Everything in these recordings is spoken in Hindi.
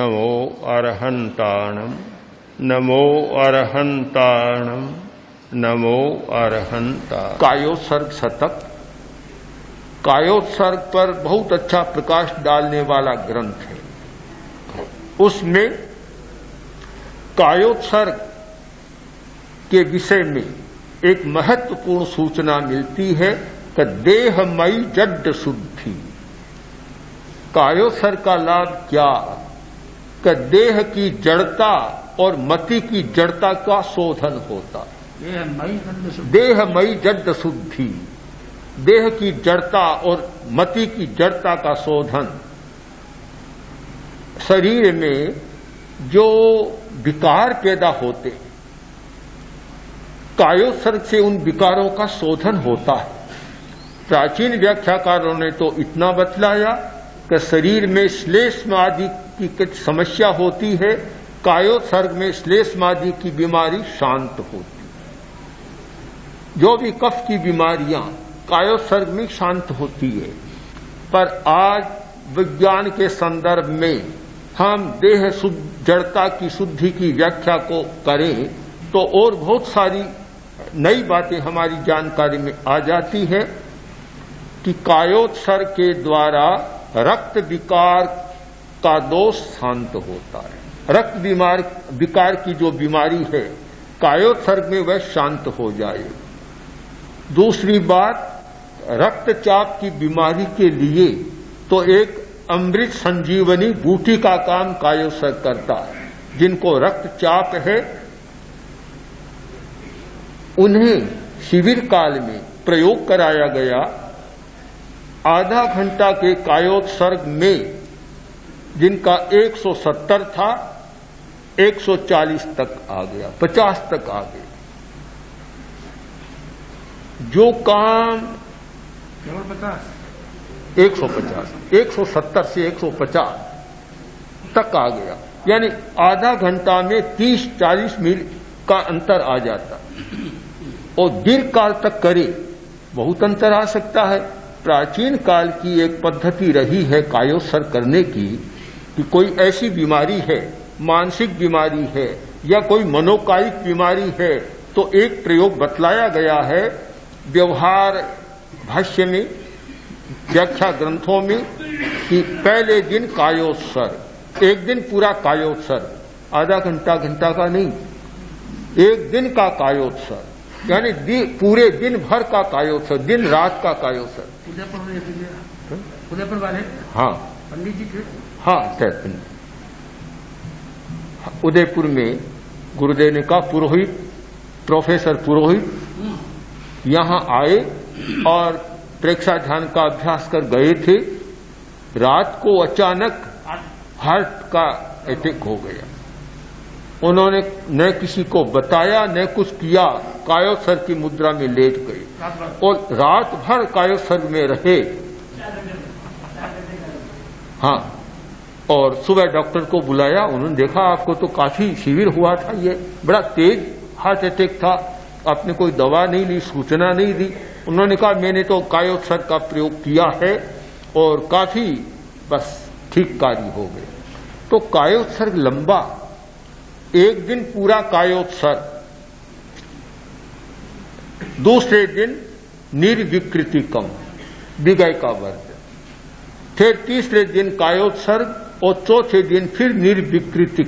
नमो अरहंताणम नमो अरहंताणम नमो अरहंता। कायोत्सर्ग शतक कायोत्सर्ग पर बहुत अच्छा प्रकाश डालने वाला ग्रंथ है। उसमें कायोत्सर्ग के विषय में एक महत्वपूर्ण सूचना मिलती है कि देहमयी जड्ड शुद्धि। कायोत्सर्ग का लाभ क्या कि देह की जड़ता और मति की जड़ता का शोधन होता है। देहमयी जड्ड शुद्धि, देह की जड़ता और मति की जड़ता का शोधन। शरीर में जो विकार पैदा होते हैं, कायोत्सर्ग से उन विकारों का शोधन होता है। प्राचीन व्याख्याकारों ने तो इतना बतलाया कि शरीर में श्लेष्म आदि की कुछ समस्या होती है, कायोत्सर्ग में श्लेष्म आदि की बीमारी शांत होती है। जो भी कफ की बीमारियां कायोत्सर्ग में शांत होती है। पर आज विज्ञान के संदर्भ में हम देह जड़ता की शुद्धि की व्याख्या को करें तो और बहुत सारी नई बातें हमारी जानकारी में आ जाती है कि कायोत्सर्ग के द्वारा रक्त विकार का दोष शांत होता है। रक्त विकार की जो बीमारी है कायोत्सर्ग में वह शांत हो जाए। दूसरी बात, रक्तचाप की बीमारी के लिए तो एक अमृत संजीवनी बूटी का काम कायोत्सर्ग करता है। जिनको रक्तचाप है उन्हें शिविर काल में प्रयोग कराया गया। आधा घंटा के कायोत्सर्ग में जिनका 170 था 140 तक आ गया, 50 तक आ गया। जो काम 150 170 से 150 तक आ गया, यानी आधा घंटा में 30-40 मील का अंतर आ जाता। और दीर्घ काल तक करे बहुत अंतर आ सकता है। प्राचीन काल की एक पद्धति रही है कायोत्सर्ग करने की कि कोई ऐसी बीमारी है, मानसिक बीमारी है या कोई मनोकायिक बीमारी है तो एक प्रयोग बतलाया गया है व्यवहार भाष्य में, व्याख्या ग्रंथों में, कि पहले दिन कायोत्सर्ग, एक दिन पूरा कायोत्सर्ग, आधा घंटा का नहीं, एक दिन का कायोत्सर्ग, यानी पूरे दिन भर का कायोत्सर्ग, दिन रात का कायोत्सर्ग। उदयपुर वाले, हाँ पंडित जी थे, हाँ उदयपुर में गुरुदेव ने कहा पुरोहित, प्रोफेसर पुरोहित यहां आए और प्रेक्षा ध्यान का अभ्यास कर गए थे। रात को अचानक हार्ट का अटैक हो गया। उन्होंने न किसी को बताया न कुछ किया, कायोत्सर्ग की मुद्रा में लेट गए और रात भर कायोत्सर्ग में रहे। हाँ, और सुबह डॉक्टर को बुलाया। उन्होंने देखा आपको तो काफी शिविर हुआ था, ये बड़ा तेज हार्ट अटैक था, आपने कोई दवा नहीं ली, सूचना नहीं दी। उन्होंने कहा मैंने तो कायोत्सर्ग का प्रयोग किया है और काफी बस ठीक कार्य हो गए। तो कायोत्सर्ग लंबा, एक दिन पूरा कायोत्सर्ग, दूसरे दिन निर्विकृति कम, विगय का वर्जन, फिर तीसरे दिन कायोत्सर्ग और चौथे दिन फिर निर्विकृति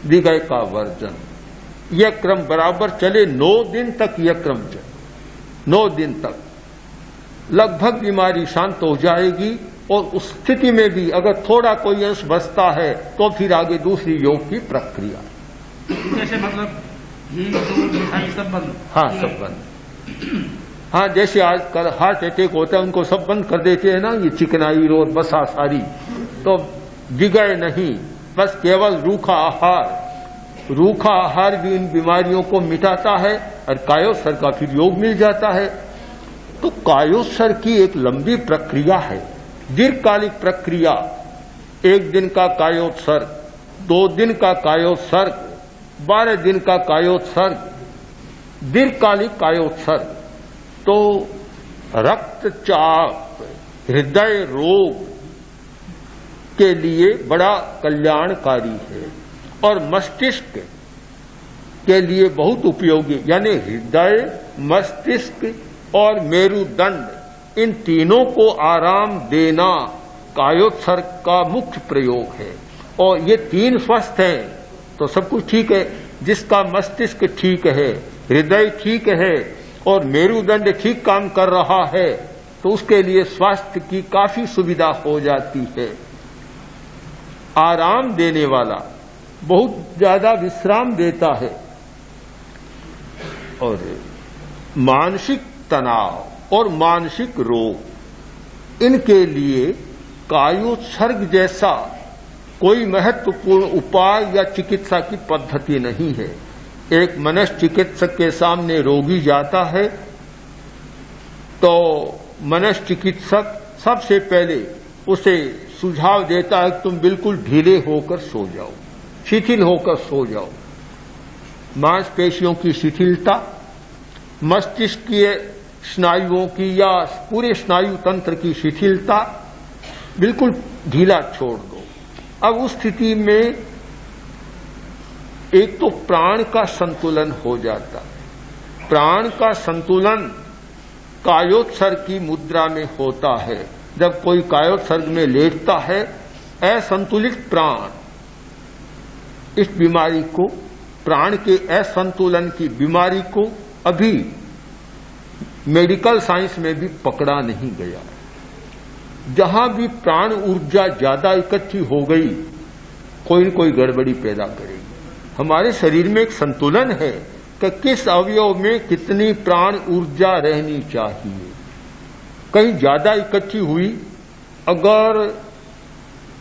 विगय का वर्जन। यह क्रम बराबर चले 9 दिन तक। यह क्रम चले 9 दिन तक लगभग बीमारी शांत हो जाएगी। और उस स्थिति में भी अगर थोड़ा कोई अंश बचता है तो फिर आगे दूसरी योग की प्रक्रिया। जैसे मतलब घी, दूध, मिठाई सब बंद। हाँ, सब बंद। हाँ, जैसे आजकल हार्ट अटैक होता है उनको सब बंद कर देते हैं ना, ये चिकनाई रोड बसा सारी, तो विगय नहीं, बस केवल रूखा आहार। रूखा आहार भी इन बीमारियों को मिटाता है और कायोत्सर्ग का फिर योग मिल जाता है। तो कायोत्सर्ग की एक लंबी प्रक्रिया है, दीर्घकालिक प्रक्रिया। 1 दिन का कायोत्सर्ग, 2 दिन का कायोत्सर्ग, 12 दिन का कायोत्सर्ग, दीर्घकालिक कायोत्सर्ग। तो रक्तचाप, हृदय रोग, के लिए बड़ा कल्याणकारी है और मस्तिष्क के लिए बहुत उपयोगी, यानी हृदय, मस्तिष्क और मेरुदंड, इन तीनों को आराम देना कायोत्सर्ग का मुख्य प्रयोग है। और ये तीन स्वस्थ हैं तो सब कुछ ठीक है। जिसका मस्तिष्क ठीक है, हृदय ठीक है और मेरुदंड ठीक काम कर रहा है तो उसके लिए स्वास्थ्य की काफी सुविधा हो जाती है। आराम देने वाला बहुत ज्यादा विश्राम देता है और मानसिक तनाव और मानसिक रोग, इनके लिए कायोत्सर्ग जैसा कोई महत्वपूर्ण उपाय या चिकित्सा की पद्धति नहीं है। एक मनश्चिकित्सक के सामने रोगी जाता है तो मनश्चिकित्सक सबसे पहले उसे सुझाव देता है कि तुम बिल्कुल ढीले होकर सो जाओ, शिथिल होकर सो जाओ। मांसपेशियों की शिथिलता, मस्तिष्कीय स्नायुओं की या पूरे स्नायु तंत्र की शिथिलता, बिल्कुल ढीला छोड़ दो। अब उस स्थिति में एक तो प्राण का संतुलन हो जाता। प्राण का संतुलन कायोत्सर्ग की मुद्रा में होता है। जब कोई कायोत्सर्ग में लेटता है, असंतुलित प्राण, इस बीमारी को, प्राण के असंतुलन की बीमारी को अभी मेडिकल साइंस में भी पकड़ा नहीं गया। जहां भी प्राण ऊर्जा ज्यादा इकट्ठी हो गई, कोई न कोई गड़बड़ी पैदा करेगी। हमारे शरीर में एक संतुलन है कि किस अवयव में कितनी प्राण ऊर्जा रहनी चाहिए। कहीं ज्यादा इकट्ठी हुई, अगर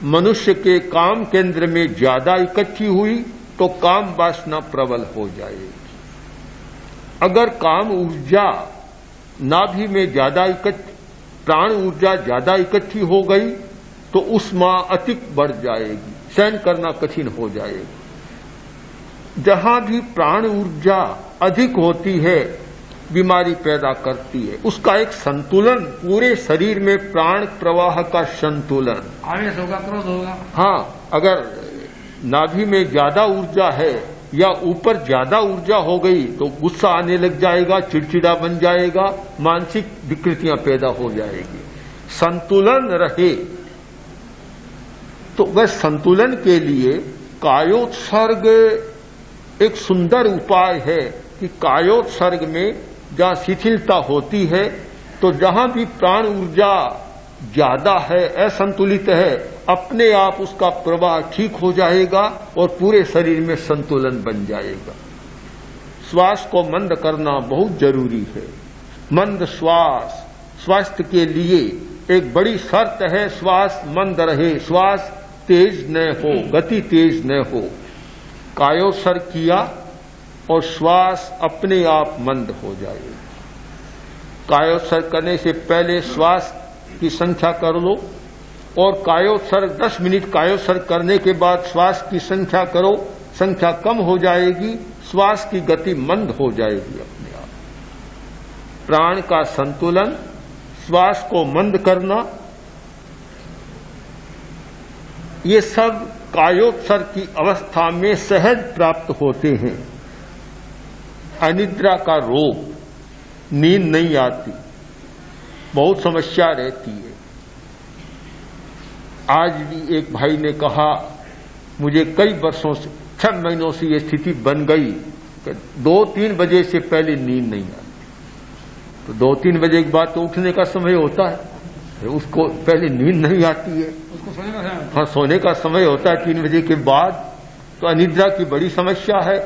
मनुष्य के काम केंद्र में ज्यादा इकट्ठी हुई तो काम वासना प्रबल हो जाएगी। अगर काम ऊर्जा नाभि में ज्यादा प्राण ऊर्जा ज्यादा इकट्ठी हो गई तो उष्मा अतिक बढ़ जाएगी, सहन करना कठिन हो जाएगा। जहां भी प्राण ऊर्जा अधिक होती है, बीमारी पैदा करती है। उसका एक संतुलन, पूरे शरीर में प्राण प्रवाह का संतुलन। आवेश होगा, क्रोध होगा। हाँ, अगर नाभि में ज्यादा ऊर्जा है या ऊपर ज्यादा ऊर्जा हो गई तो गुस्सा आने लग जाएगा, चिड़चिड़ा बन जाएगा, मानसिक विकृतियां पैदा हो जाएगी। संतुलन रहे तो वह संतुलन के लिए कायोत्सर्ग एक सुंदर उपाय है कि कायोत्सर्ग में जहां शिथिलता होती है तो जहां भी प्राण ऊर्जा ज्यादा है, असंतुलित है, अपने आप उसका प्रवाह ठीक हो जाएगा और पूरे शरीर में संतुलन बन जाएगा। श्वास को मंद करना बहुत जरूरी है। मंद श्वास स्वास्थ्य के लिए एक बड़ी शर्त है। श्वास मंद रहे, श्वास तेज न हो, गति तेज न हो। कायोत्सर्ग किया और श्वास अपने आप मंद हो जाएगी। कायोत्सर्ग करने से पहले श्वास की संख्या कर लो और कायोत्सर्ग 10 मिनट कायोत्सर्ग करने के बाद श्वास की संख्या करो। संख्या कम हो जाएगी, श्वास की गति मंद हो जाएगी अपने आप। प्राण का संतुलन, श्वास को मंद करना, ये सब कायोत्सर्ग की अवस्था में सहज प्राप्त होते हैं। अनिद्रा का रोग, नींद नहीं आती, बहुत समस्या रहती है। आज भी एक भाई ने कहा, मुझे कई वर्षों से, 6 महीनों से ये स्थिति बन गई कि 2-3 बजे से पहले नींद नहीं आती। तो 2-3 बजे के बाद तो उठने का समय होता है, उसको पहले नींद नहीं आती है। उसको सोने का समय, हाँ, सोने का समय होता है 3 बजे के बाद। तो अनिद्रा की बड़ी समस्या है।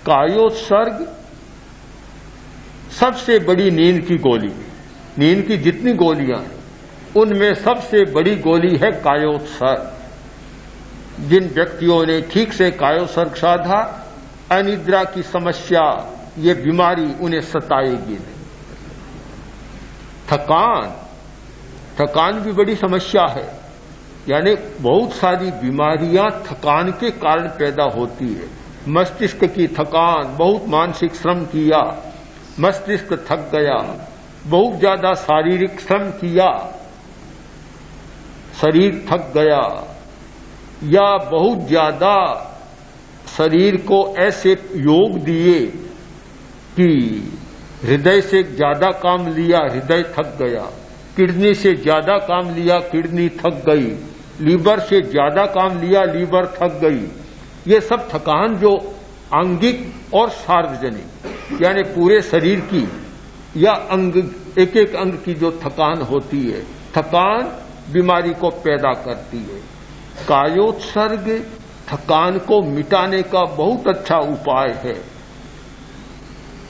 कायोत्सर्ग सबसे बड़ी नींद की गोली। नींद की जितनी गोलियां हैं उनमें सबसे बड़ी गोली है कायोत्सर्ग। जिन व्यक्तियों ने ठीक से कायोत्सर्ग साधा, अनिद्रा की समस्या, ये बीमारी उन्हें सताएगी नहीं। थकान भी बड़ी समस्या है। यानी बहुत सारी बीमारियां थकान के कारण पैदा होती है। मस्तिष्क की थकान, बहुत मानसिक श्रम किया, मस्तिष्क थक गया, बहुत ज्यादा शारीरिक श्रम किया, शरीर थक गया या बहुत ज्यादा शरीर को ऐसे योग दिए कि हृदय से ज्यादा काम लिया, हृदय थक गया, किडनी से ज्यादा काम लिया, किडनी थक गई, लीवर से ज्यादा काम लिया, लीवर थक गई। ये सब थकान जो आंगिक और सार्वजनिक यानी पूरे शरीर की या अंग एक एक अंग की जो थकान होती है, थकान बीमारी को पैदा करती है। कायोत्सर्ग थकान को मिटाने का बहुत अच्छा उपाय है।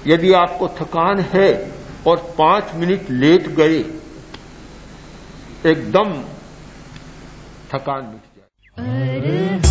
यदि आपको थकान है और 5 मिनट लेट गए, एकदम थकान मिट जाए।